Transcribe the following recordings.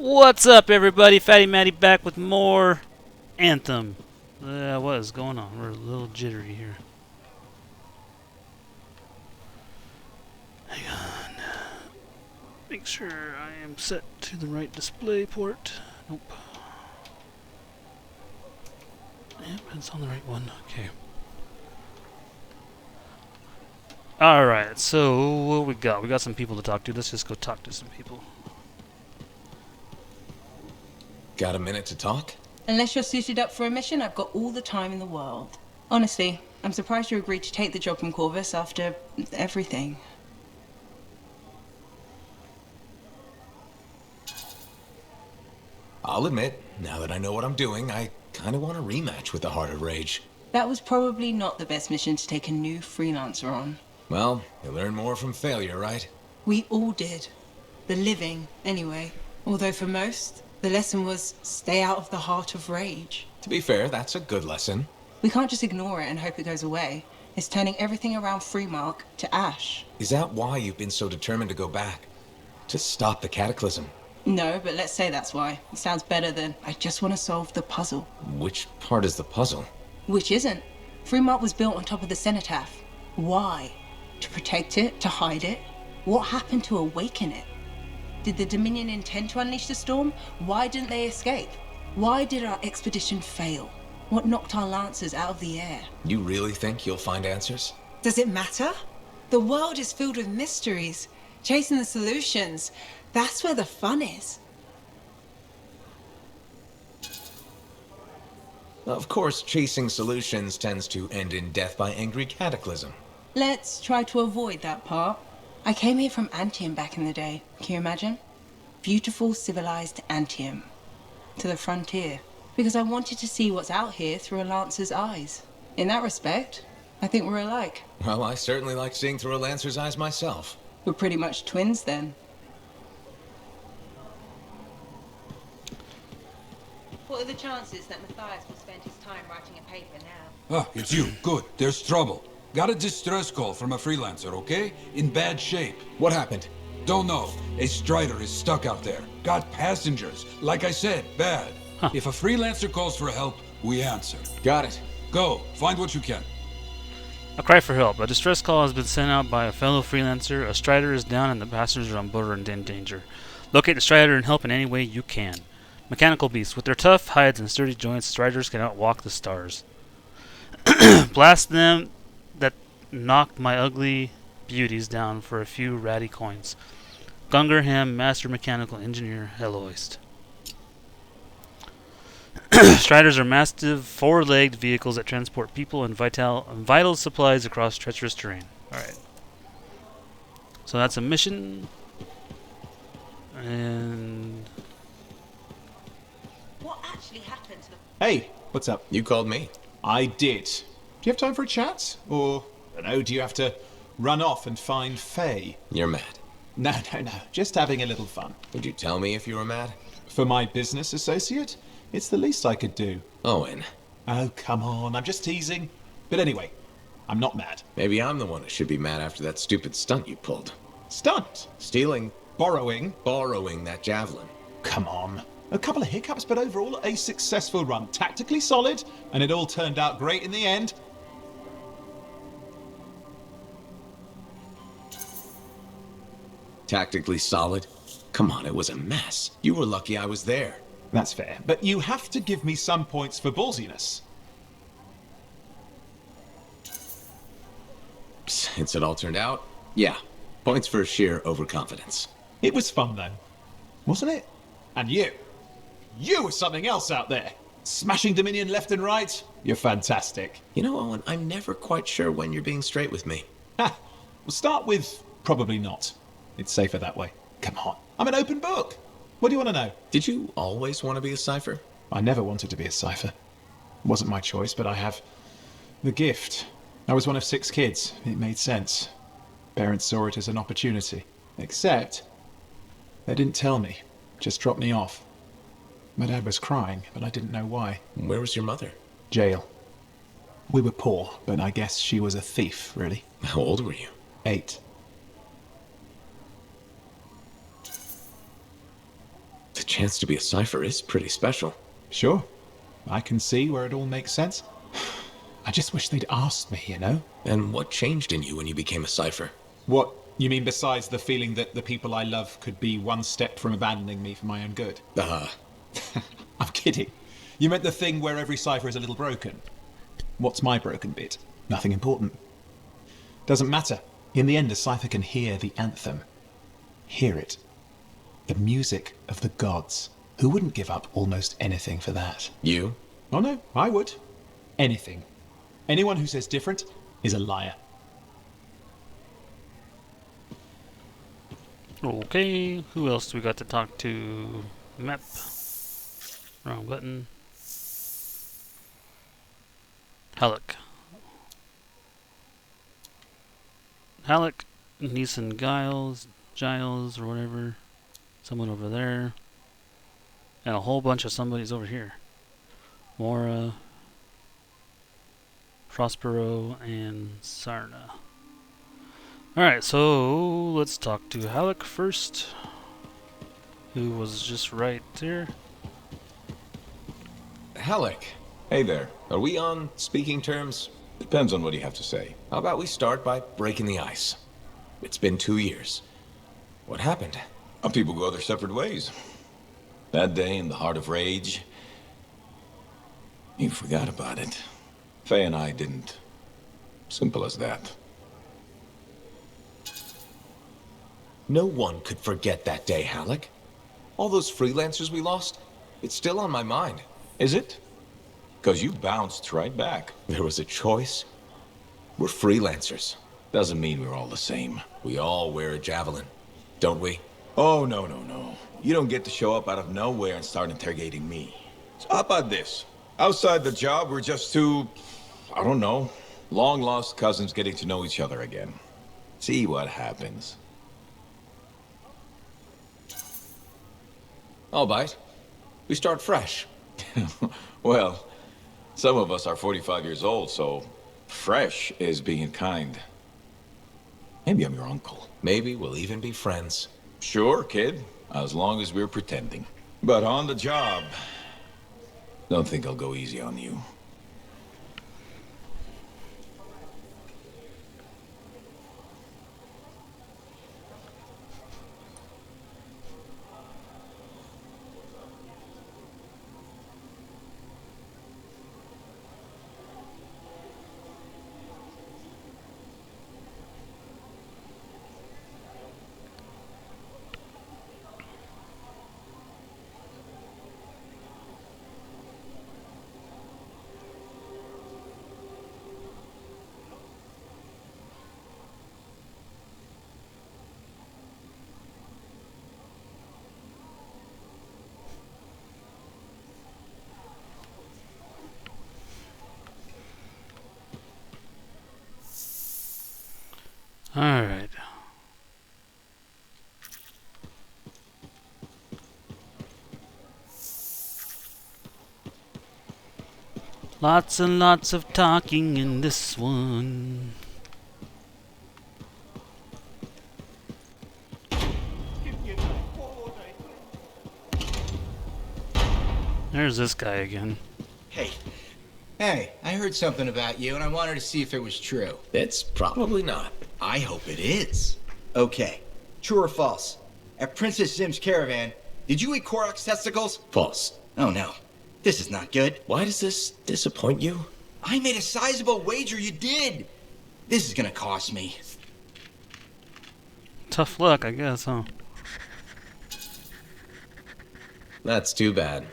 What's up, everybody? Fatty Matty back with more Anthem. What is going on? We're a little jittery here. Hang on. Make sure I am set to the right display port. Nope. Yep, it's on the right one. Okay. Alright, so what we got? We got some people to talk to. Let's just go talk to some people. Got a minute to talk? Unless you're suited up for a mission, I've got all the time in the world. Honestly, I'm surprised you agreed to take the job from Corvus after everything. I'll admit, now that I know what I'm doing, I kind of want a rematch with the Heart of Rage. That was probably not the best mission to take a new freelancer on. Well, you learn more from failure, right? We all did. The living, anyway. Although for most, the lesson was stay out of the Heart of Rage. To be fair, that's a good lesson. We can't just ignore it and hope it goes away. It's turning everything around Freemark to ash. Is that why you've been so determined to go back? To stop the cataclysm? No, but let's say that's why. It sounds better than I just want to solve the puzzle. Which part is the puzzle? Which isn't. Freemark was built on top of the cenotaph. Why? To protect it? To hide it? What happened to awaken it? Did the Dominion intend to unleash the storm? Why didn't they escape? Why did our expedition fail? What knocked our lancers out of the air? You really think you'll find answers? Does it matter? The world is filled with mysteries. Chasing the solutions, that's where the fun is. Of course, chasing solutions tends to end in death by angry cataclysm. Let's try to avoid that part. I came here from Anthem back in the day. Can you imagine? Beautiful, civilized Anthem. To the frontier. Because I wanted to see what's out here through a Lancer's eyes. In that respect, I think we're alike. Well, I certainly like seeing through a Lancer's eyes myself. We're pretty much twins then. What are the chances that Matthias will spend his time writing a paper now? Ah, it's you. Good. There's trouble. Got a distress call from a freelancer, okay? In bad shape. What happened? Don't know. A Strider is stuck out there. Got passengers. Like I said, bad. If a freelancer calls for help, we answer. Got it. Go. Find what you can. A cry for help. A distress call has been sent out by a fellow freelancer. A Strider is down and the passengers on board are in danger. Locate the Strider and help in any way you can. Mechanical beasts. With their tough hides and sturdy joints, Striders can outwalk the stars. Blast them that knocked my ugly beauties down for a few ratty coins. Gungerham, Master Mechanical Engineer, Heloist. Striders are massive, four-legged vehicles that transport people and vital supplies across treacherous terrain. Alright. So that's a mission. And What actually happened to the... Hey, what's up? You called me. I did. Do you have time for a chat? Or, I don't know, do you have to run off and find Faye? You're mad. No, just having a little fun. Would you tell me if you were mad? For my business associate, it's the least I could do. Owen, Oh, come on, I'm just teasing. But anyway, I'm not mad. maybe I'm the one who should be mad after that stupid stunt you pulled. Stunt? Stealing, Borrowing? borrowing that javelin. Come on. A couple of hiccups, but overall a successful run. Tactically solid, and it all turned out great in the end. Tactically solid? Come on, it was a mess. You were lucky I was there. That's fair. But you have to give me some points for ballsiness. Since it all turned out, yeah. Points for sheer overconfidence. It was fun, though. Wasn't it? And you. You were something else out there. Smashing Dominion left and right. You're fantastic. You know, Owen, I'm never quite sure when you're being straight with me. Ha! We'll start with probably not. It's safer that way. Come on. I'm an open book. What do you want to know? Did you always want to be a cipher? I never wanted to be a cipher. It wasn't my choice, but I have the gift. I was one of 6 kids. It made sense. Parents saw it as an opportunity. Except, they didn't tell me. Just dropped me off. My dad was crying, but I didn't know why. Where was your mother? Jail. We were poor, but I guess she was a thief, really. How old were you? 8. chance to be a cipher is pretty special. Sure, I can see where it all makes sense. I just wish they'd asked me, you know? And what changed in you when you became a cipher? What, you mean besides the feeling that the people I love could be one step from abandoning me for my own good? I'm kidding. You meant the thing where every cipher is a little broken. What's my broken bit? Nothing important. Doesn't matter. In the end, a cipher can hear the anthem. Hear it. The music of the gods. Who wouldn't give up almost anything for that? You? Oh no, I would. Anything. Anyone who says different is a liar. Okay, who else do we got to talk to? Map. Wrong button. Halleck. Halleck, Neeson, Giles, or whatever. Someone over there. And a whole bunch of somebody's over here. Mora, Prospero, and Sarna. Alright, so let's talk to Halleck first. Who was just right there. Halleck. Hey there. Are we on speaking terms? Depends on what you have to say. How about we start by breaking the ice? It's been 2 years. What happened? Our people go their separate ways. That day in the heart of rage, you forgot about it. Faye and I didn't. Simple as that. No one could forget that day, Halleck. All those freelancers we lost, it's still on my mind. Is it? Because you bounced right back. There was a choice. We're freelancers. Doesn't mean we're all the same. We all wear a javelin, don't we? Oh, no. You don't get to show up out of nowhere and start interrogating me. So how about this? Outside the job, we're just two, I don't know, long-lost cousins getting to know each other again. See what happens. I'll bite. We start fresh. Well, some of us are 45 years old, so fresh is being kind. Maybe I'm your uncle. Maybe we'll even be friends. Sure, kid. As long as we're pretending. But on the job, don't think I'll go easy on you. Alright. Lots and lots of talking in this one. There's this guy again. Hey, I heard something about you and I wanted to see if it was true. It's probably not. I hope it is. Okay, true or false? At Princess Zim's caravan, did you eat Korok's testicles? False. Oh no, this is not good. Why does this disappoint you? I made a sizable wager you did. This is gonna cost me. Tough luck, I guess, huh? That's too bad.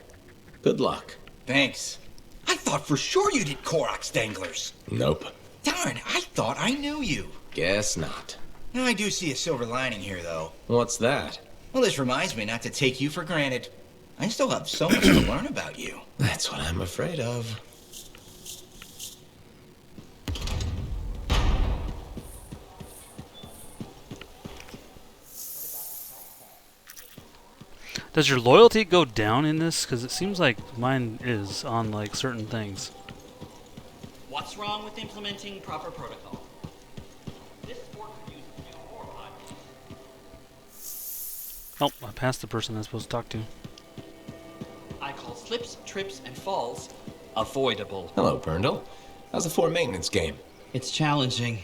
Good luck. Thanks. I thought for sure you did Korok's danglers. Nope. Darn, I thought I knew you. Guess not. Now I do see a silver lining here, though. What's that? Well, this reminds me not to take you for granted. I still have so much to learn about you. That's what I'm afraid of. Does your loyalty go down in this? Because it seems like mine is on like certain things. What's wrong with implementing proper protocol? This sport could use a few more bodies. Oh, I passed the person I'm supposed to talk to. slips, trips, and falls avoidable. Hello, Berndl. How's the fort maintenance game? It's challenging.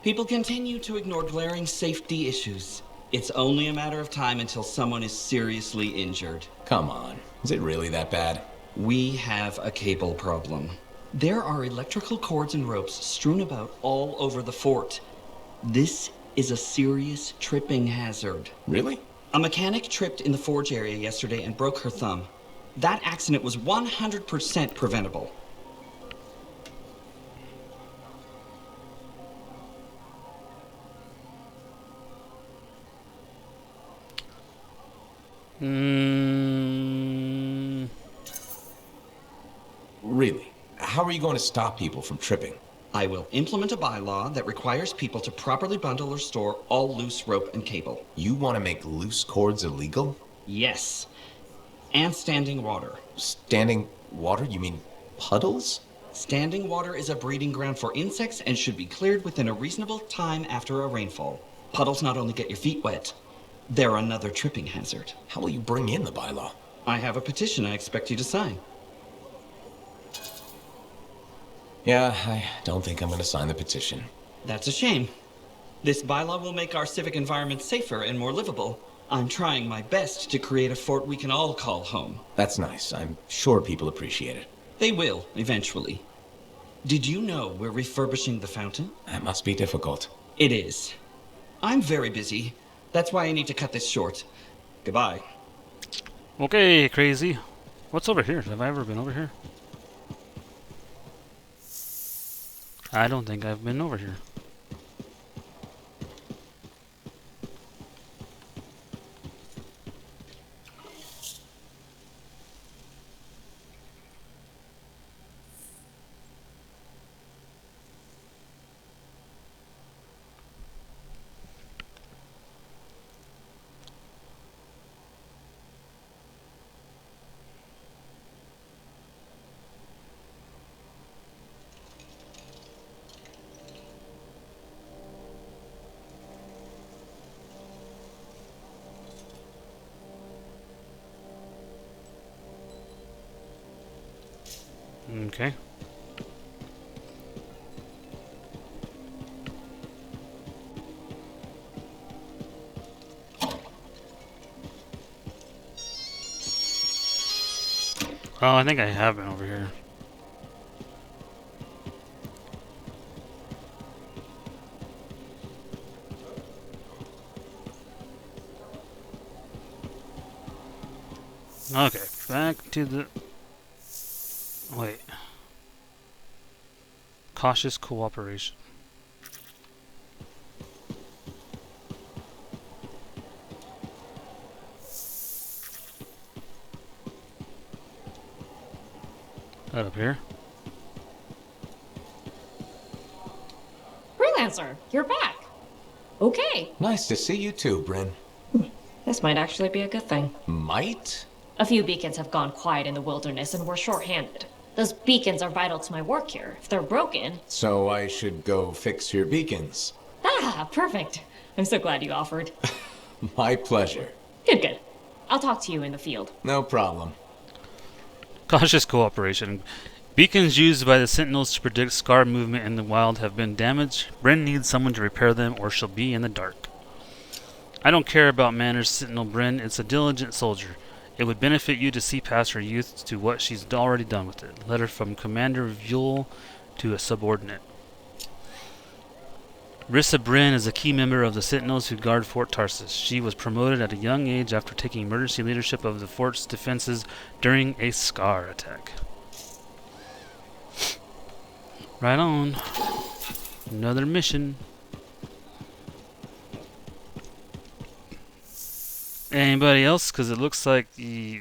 People continue to ignore glaring safety issues. It's only a matter of time until someone is seriously injured. Come on. Is it really that bad? We have a cable problem. There are electrical cords and ropes strewn about all over the fort. This is a serious tripping hazard. Really? A mechanic tripped in the forge area yesterday and broke her thumb. That accident was 100% preventable. Really? How are you going to stop people from tripping? I will implement a bylaw that requires people to properly bundle or store all loose rope and cable. You want to make loose cords illegal? Yes. And standing water. Standing water? You mean puddles? Standing water is a breeding ground for insects and should be cleared within a reasonable time after a rainfall. Puddles not only get your feet wet, they're another tripping hazard. How will you bring in the bylaw? I have a petition I expect you to sign. Yeah, I don't think I'm going to sign the petition. That's a shame. This bylaw will make our civic environment safer and more livable. I'm trying my best to create a fort we can all call home. That's nice. I'm sure people appreciate it. They will, eventually. Did you know we're refurbishing the fountain? That must be difficult. It is. I'm very busy. That's why I need to cut this short. Goodbye. Okay, crazy. What's over here? Have I ever been over here? I don't think I've been over here. Okay. Oh, I think I have been over here. Okay, back to the... Wait. Cautious cooperation. That up here? Freelancer, you're back. Okay. Nice to see you too, Bryn. This might actually be a good thing. Might? A few beacons have gone quiet in the wilderness and we're short-handed. Those beacons are vital to my work here. If they're broken... So I should go fix your beacons. Ah, perfect. I'm so glad you offered. My pleasure. Good. I'll talk to you in the field. No problem. Cautious cooperation. Beacons used by the Sentinels to predict scar movement in the wild have been damaged. Bryn needs someone to repair them or she'll be in the dark. I don't care about manners, Sentinel Bryn. It's a diligent soldier. It would benefit you to see past her youth to what she's already done with it. Letter from Commander Vuel to a subordinate. Rissa Bryn is a key member of the Sentinels who guard Fort Tarsus. She was promoted at a young age after taking emergency leadership of the fort's defenses during a Scar attack. Right on. Another mission. Anybody else? Because it looks like...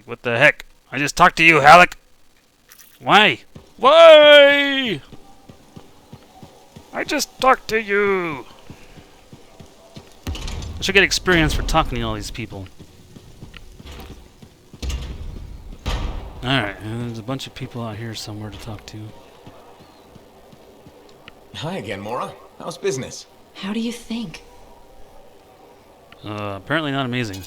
what the heck? I just talked to you, Halleck! Why? Why? I just talked to you! I should get experience for talking to all these people. Alright, there's a bunch of people out here somewhere to talk to. Hi again, Mora. How's business? How do you think? Apparently not amazing.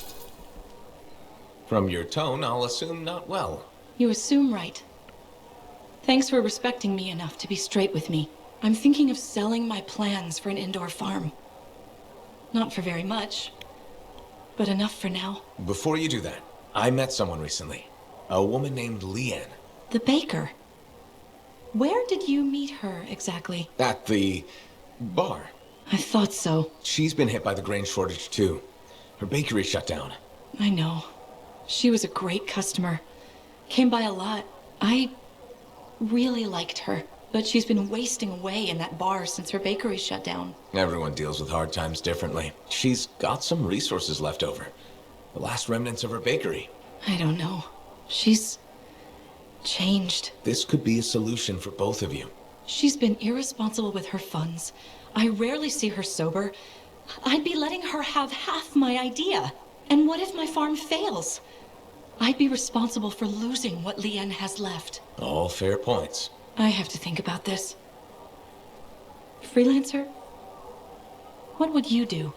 From your tone, I'll assume not well. You assume right. Thanks for respecting me enough to be straight with me. I'm thinking of selling my plans for an indoor farm. Not for very much, but enough for now. Before you do that, I met someone recently. A woman named Leanne. The baker. Where did you meet her exactly? At the bar. I thought so. She's been hit by the grain shortage too. Her bakery shut down. I know. She was a great customer. Came by a lot. I really liked her. But she's been wasting away in that bar since her bakery shut down. Everyone deals with hard times differently. She's got some resources left over. The last remnants of her bakery. I don't know. She's changed. This could be a solution for both of you. She's been irresponsible with her funds. I rarely see her sober. I'd be letting her have half my idea. And what if my farm fails? I'd be responsible for losing what Leanne has left. All fair points. I have to think about this. Freelancer? What would you do?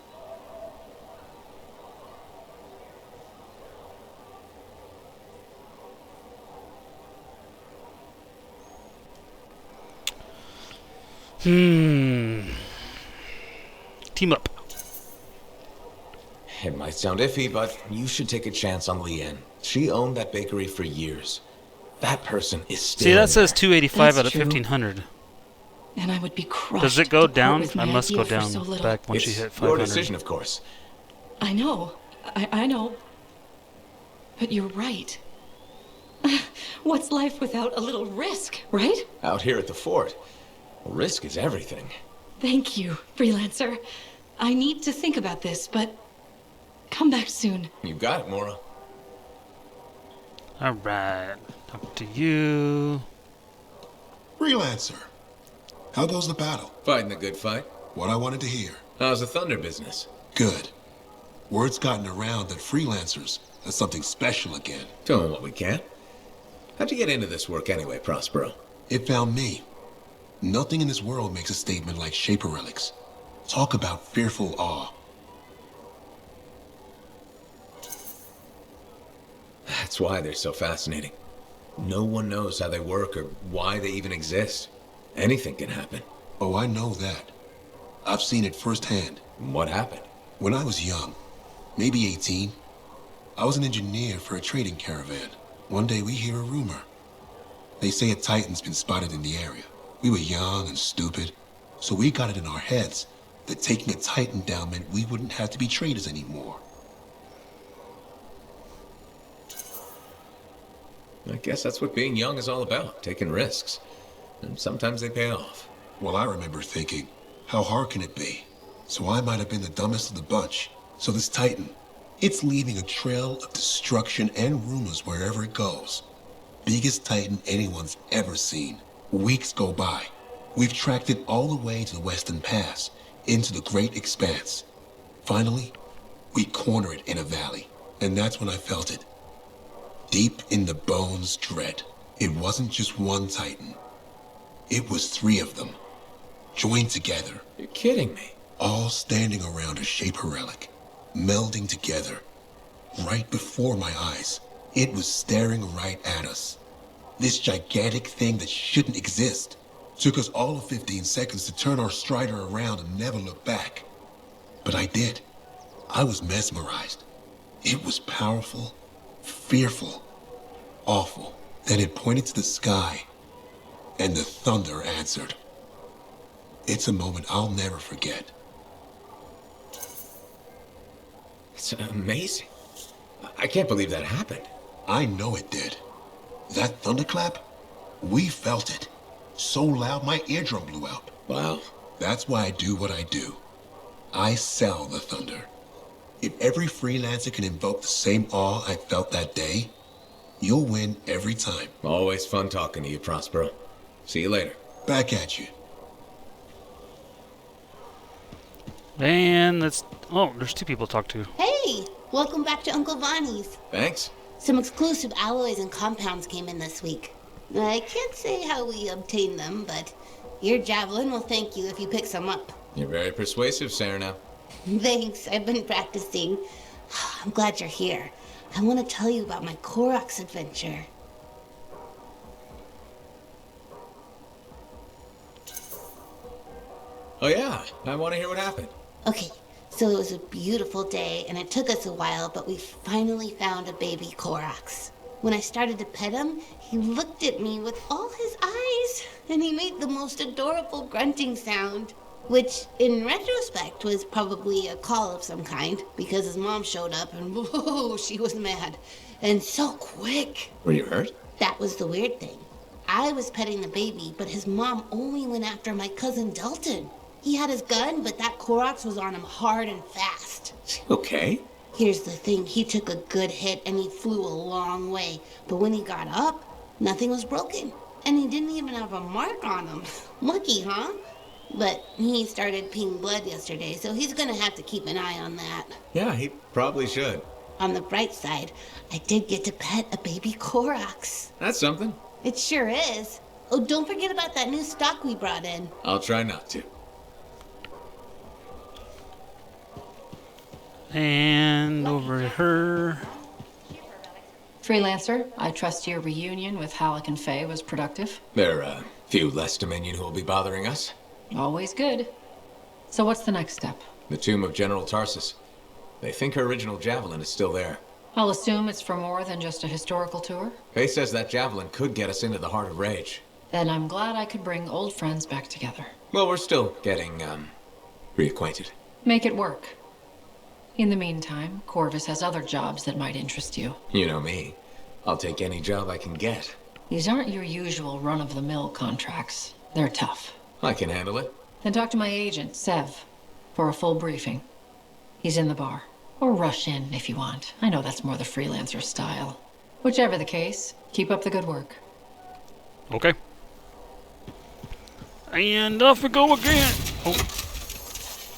Team up. It might sound iffy, but you should take a chance on Leanne. She owned that bakery for years. That person is still See, that says there. 285 out of True. 1500. And I would be crushed. Does it go to part down? with my I must go idea for down so little. back when It's she hit your 500. decision, of course. I know. I know. But you're right. What's life without a little risk, right? Out here at the fort, risk is everything. Thank you, Freelancer. I need to think about this, but come back soon. You got it, Mora. Alright. Up to you. Freelancer. How goes the battle? Fighting a good fight. What I wanted to hear. How's the thunder business? Good. Word's gotten around that freelancers are something special again. Doing what we can. How'd you get into this work anyway, Prospero? It found me. Nothing in this world makes a statement like Shaper relics. Talk about fearful awe. That's why they're so fascinating. No one knows how they work or why they even exist. Anything can happen. Oh, I know that. I've seen it firsthand. What happened? When I was young, maybe 18, I was an engineer for a trading caravan. One day we hear a rumor. They say a Titan's been spotted in the area. We were young and stupid, so we got it in our heads that taking a Titan down meant we wouldn't have to be traders anymore. I guess that's what being young is all about, taking risks. And sometimes they pay off. Well, I remember thinking, how hard can it be? So I might have been the dumbest of the bunch. So this Titan, it's leaving a trail of destruction and rumors wherever it goes. Biggest Titan anyone's ever seen. Weeks go by. We've tracked it all the way to the Western Pass, into the Great Expanse. Finally, we corner it in a valley. And that's when I felt it. Deep in the bones dread. It wasn't just one Titan. It was 3 of them, joined together. You're kidding me. All standing around a Shaper relic, melding together. Right before my eyes, it was staring right at us. This gigantic thing that shouldn't exist. Took us all of 15 seconds to turn our Strider around and never look back. But I did. I was mesmerized. It was powerful, fearful, awful. Then it pointed to the sky, and the thunder answered. It's a moment I'll never forget. It's amazing. I can't believe that happened. I know it did. That thunderclap, we felt it. So loud my eardrum blew out. Wow. That's why I do what I do. I sell the thunder. If every freelancer can invoke the same awe I felt that day, you'll win every time. Always fun talking to you, Prospero. See you later. Back at you. And let's... Oh, there's 2 people to talk to. Hey, welcome back to Uncle Vonnie's. Thanks. Some exclusive alloys and compounds came in this week. I can't say how we obtained them, but your Javelin will thank you if you pick some up. You're very persuasive, Serena. Thanks, I've been practicing. I'm glad you're here. I want to tell you about my Koroks adventure. Oh yeah, I want to hear what happened. Okay, so it was a beautiful day, and it took us a while, but we finally found a baby Korax. When I started to pet him, he looked at me with all his eyes, and he made the most adorable grunting sound. Which, in retrospect, was probably a call of some kind, because his mom showed up, and whoa, she was mad. And so quick. Were you hurt? That was the weird thing. I was petting the baby, but his mom only went after my cousin Dalton. He had his gun, but that Korax was on him hard and fast. Okay. Here's the thing, he took a good hit and he flew a long way. But when he got up, nothing was broken. And he didn't even have a mark on him. Lucky, huh? But he started peeing blood yesterday, so he's gonna have to keep an eye on that. Yeah, he probably should. On the bright side, I did get to pet a baby Korax. That's something. It sure is. Oh, don't forget about that new stock we brought in. I'll try not to. And over her. Freelancer, I trust your reunion with Halleck and Faye was productive. There are a few less Dominion who will be bothering us. Always good. So what's the next step? The tomb of General Tarsus. They think her original javelin is still there. I'll assume it's for more than just a historical tour. Faye says that javelin could get us into the heart of Rage. Then I'm glad I could bring old friends back together. Well, we're still getting, reacquainted. Make it work. In the meantime, Corvus has other jobs that might interest you. You know me. I'll take any job I can get. These aren't your usual run-of-the-mill contracts. They're tough. I can handle it. Then talk to my agent, Sev, for a full briefing. He's in the bar. Or rush in if you want. I know that's more the freelancer style. Whichever the case, keep up the good work. Okay. And off we go again. Oh.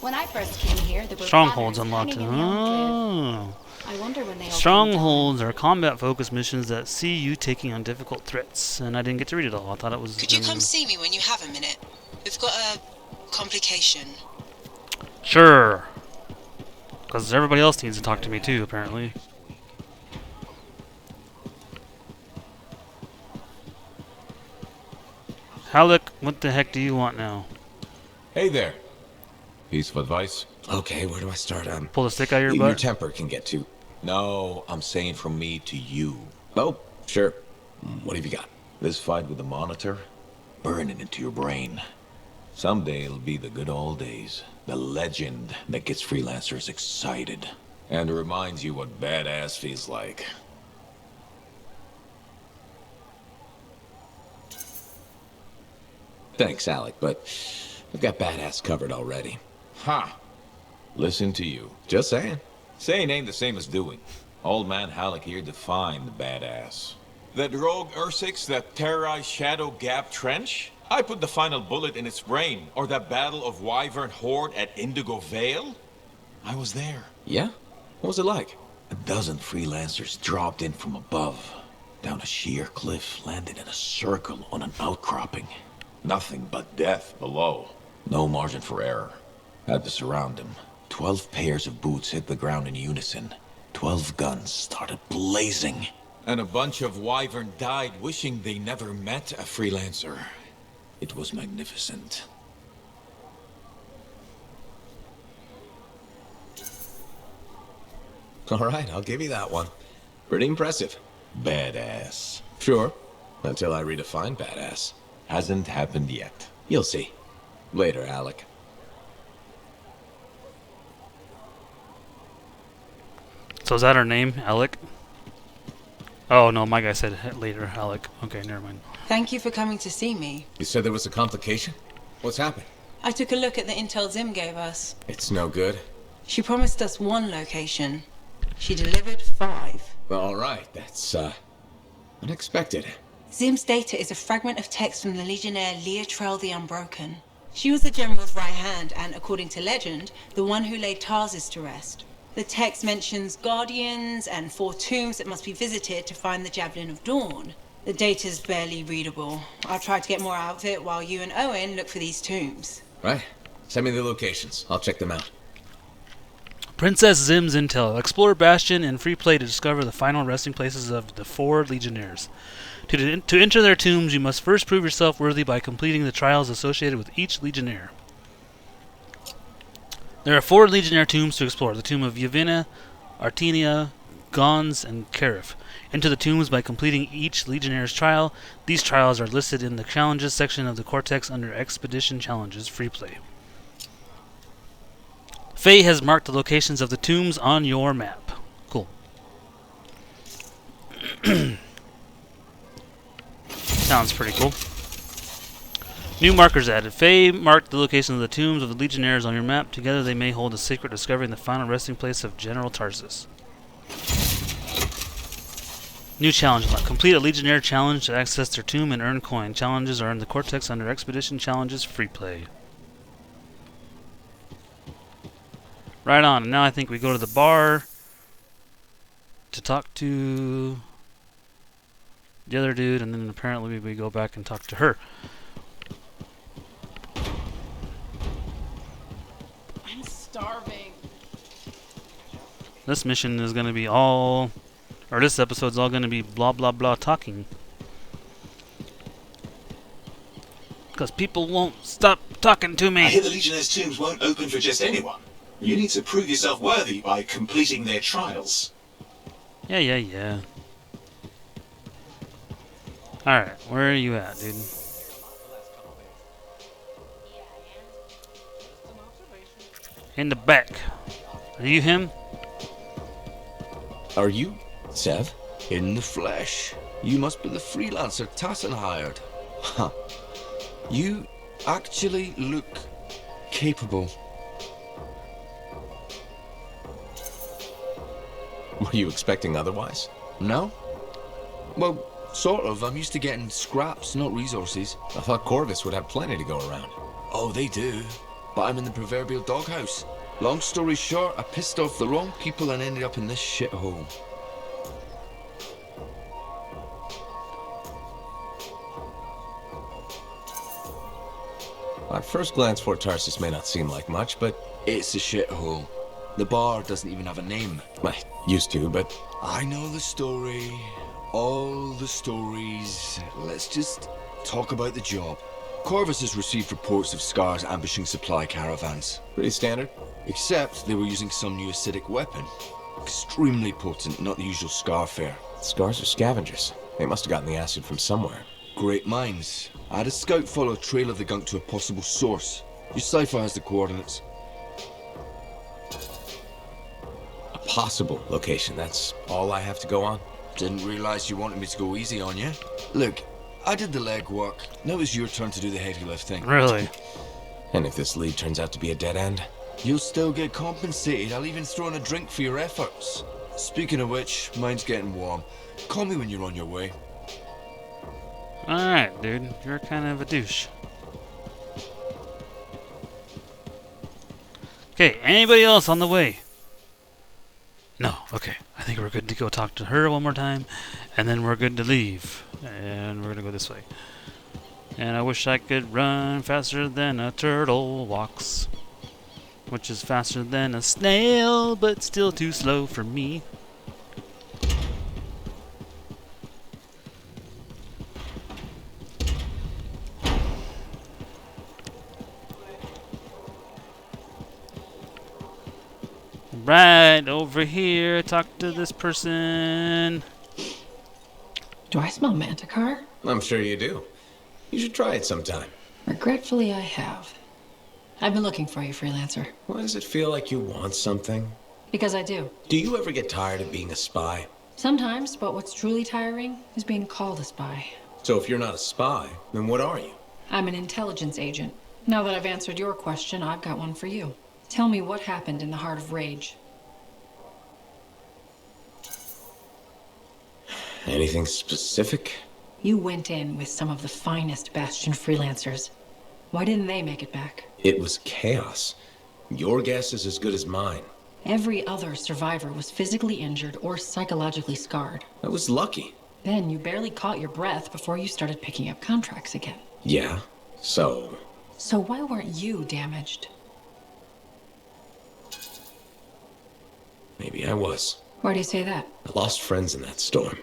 When I first came here, there were Strongholds patterns unlocked. hanging in the Oh. I wonder when they all Strongholds are combat-focused missions that see you taking on difficult threats. And I didn't get to read it all. I thought it was... Could you come see me when you have a minute? We've got a complication. Sure. Because everybody else needs to talk to me too, apparently. Halleck, what the heck do you want now? Hey there. Piece of advice? Okay, where do I start? Pull the stick out of your Your butt? temper can get too... No, I'm saying from me to you. Oh, sure. What have you got? This fight with the Monitor, burning into your brain. Someday it'll be the good old days. The legend that gets freelancers excited. And reminds you what badass feels like. Thanks, Alec, but I've got badass covered already. Ha! Listen to you. Just saying. Saying ain't the same as doing. Old man Halleck here defined the badass. That rogue Ursix that terrorized Shadow Gap Trench? I put the final bullet in its brain. Or that battle of Wyvern Horde at Indigo Vale? I was there. Yeah? What was it like? A dozen freelancers dropped in from above. Down a sheer cliff, landed in a circle on an outcropping. Nothing but death below. No margin for error. Had to surround him. 12 pairs of boots hit the ground in unison. 12 guns started blazing. And a bunch of Wyvern died wishing they never met a freelancer. It was magnificent. All right, I'll give you that one. Pretty impressive. Badass. Sure. Until I redefine badass. Hasn't happened yet. You'll see. Later, Alec. So is that her name, Alec? Oh no, my guy said later, Alec. Okay, never mind. Thank you for coming to see me. You said there was a complication? What's happened? I took a look at the intel Zim gave us. It's no good. She promised us 1 location. She delivered 5. Well, all right, that's, unexpected. Zim's data is a fragment of text from the Legionnaire Leotrel the Unbroken. She was the General's right hand and, according to legend, the one who laid Tarsus to rest. The text mentions guardians and 4 tombs that must be visited to find the Javelin of Dawn. The data's barely readable. I'll try to get more out of it while you and Owen look for these tombs. Right. Send me the locations. I'll check them out. Princess Zim's intel. Explore Bastion and free play to discover the final resting places of the 4 Legionnaires. To enter their tombs, you must first prove yourself worthy by completing the trials associated with each Legionnaire. There are 4 Legionnaire tombs to explore. The tomb of Yavina, Artenia, Gons, and Karif. Enter the tombs by completing each Legionnaire's trial. These trials are listed in the Challenges section of the Cortex under Expedition Challenges Free Play. Faye has marked the locations of the tombs on your map. Cool. Sounds pretty cool. New markers added. Faye marked the location of the tombs of the Legionnaires on your map. Together they may hold a secret discovery in the final resting place of General Tarsus. New challenge unlocked. Complete a Legionnaire challenge to access their tomb and earn coin. Challenges are in the Cortex under Expedition Challenges Free Play. Right on. Now I think we go to the bar to talk to the other dude, and then apparently we go back and talk to her. I'm starving. This mission is going to be all... Or this episode's all going to be blah blah blah talking. Because people won't stop talking to me. I hear the Legionnaire's tombs won't open for just anyone. You need to prove yourself worthy by completing their trials. Yeah. Alright, where are you at, dude? In the back. Are you him? Are you Sev? In the flesh. You must be the freelancer Tassin hired. Huh. You actually look capable. Were you expecting otherwise? No? Well, sort of. I'm used to getting scraps, not resources. I thought Corvus would have plenty to go around. Oh, they do. But I'm in the proverbial doghouse. Long story short, I pissed off the wrong people and ended up in this shithole. At first glance, Fort Tarsus may not seem like much, but... It's a shithole. The bar doesn't even have a name. I used to, but... I know the story. All the stories. Let's just talk about the job. Corvus has received reports of Scars ambushing supply caravans. Pretty standard. Except they were using some new acidic weapon. Extremely potent, not the usual Scar fare. Scars are scavengers. They must have gotten the acid from somewhere. Great minds. I had a scout follow a trail of the gunk to a possible source. Your cipher has the coordinates. A possible location, that's all I have to go on? Didn't realize you wanted me to go easy on you. Look, I did the legwork. Now it's your turn to do the heavy lifting. Really? And if this lead turns out to be a dead end? You'll still get compensated. I'll even throw in a drink for your efforts. Speaking of which, mine's getting warm. Call me when you're on your way. Alright, dude. You're kind of a douche. Okay, anybody else on the way? No, okay. I think we're good to go talk to her one more time, and then we're good to leave. And we're gonna go this way. And I wish I could run faster than a turtle walks, which is faster than a snail, but still too slow for me. Right over here, talk to this person. Do I smell Manticar? I'm sure you do. You should try it sometime. Regretfully, I have. I've been looking for you, freelancer. Why does it feel like you want something? Because I do. Do you ever get tired of being a spy? Sometimes, but what's truly tiring is being called a spy. So if you're not a spy, then what are you? I'm an intelligence agent. Now that I've answered your question, I've got one for you. Tell me what happened in the Heart of Rage. Anything specific? You went in with some of the finest Bastion freelancers. Why didn't they make it back? It was chaos. Your guess is as good as mine. Every other survivor was physically injured or psychologically scarred. I was lucky. Then you barely caught your breath before you started picking up contracts again. Yeah, so... So why weren't you damaged? Maybe I was. Why do you say that? I lost friends in that storm.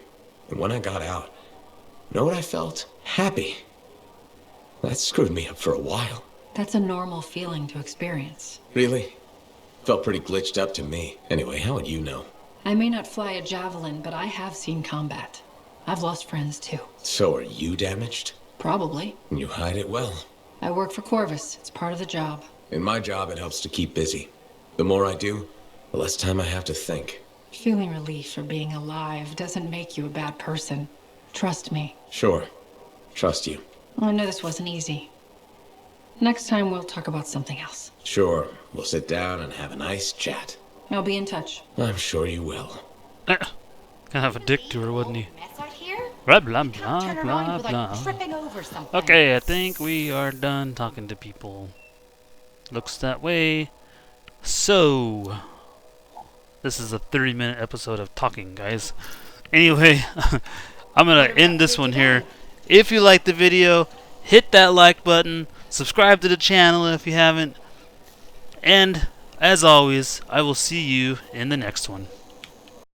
And when I got out, you know what I felt? Happy. That screwed me up for a while. That's a normal feeling to experience. Really? Felt pretty glitched up to me. Anyway, how would you know? I may not fly a javelin, but I have seen combat. I've lost friends too. So are you damaged? Probably. You hide it well. I work for Corvus. It's part of the job. In my job, it helps to keep busy. The more I do, the less time I have to think. Feeling relief for being alive doesn't make you a bad person. Trust me. Sure. Trust you. Well, I know this wasn't easy. Next time we'll talk about something else. Sure. We'll sit down and have a nice chat. I'll be in touch. I'm sure you will. Kind of a dick to her, wasn't he? Mess out here? Blah, blah, You blah, can't turn blah, around without blah. tripping over something. Okay, I think we are done talking to people. Looks that way. So, this is a 30-minute episode of talking, guys. Anyway, I'm going to end this one here. If you liked the video, hit that like button. Subscribe to the channel if you haven't. And, as always, I will see you in the next one.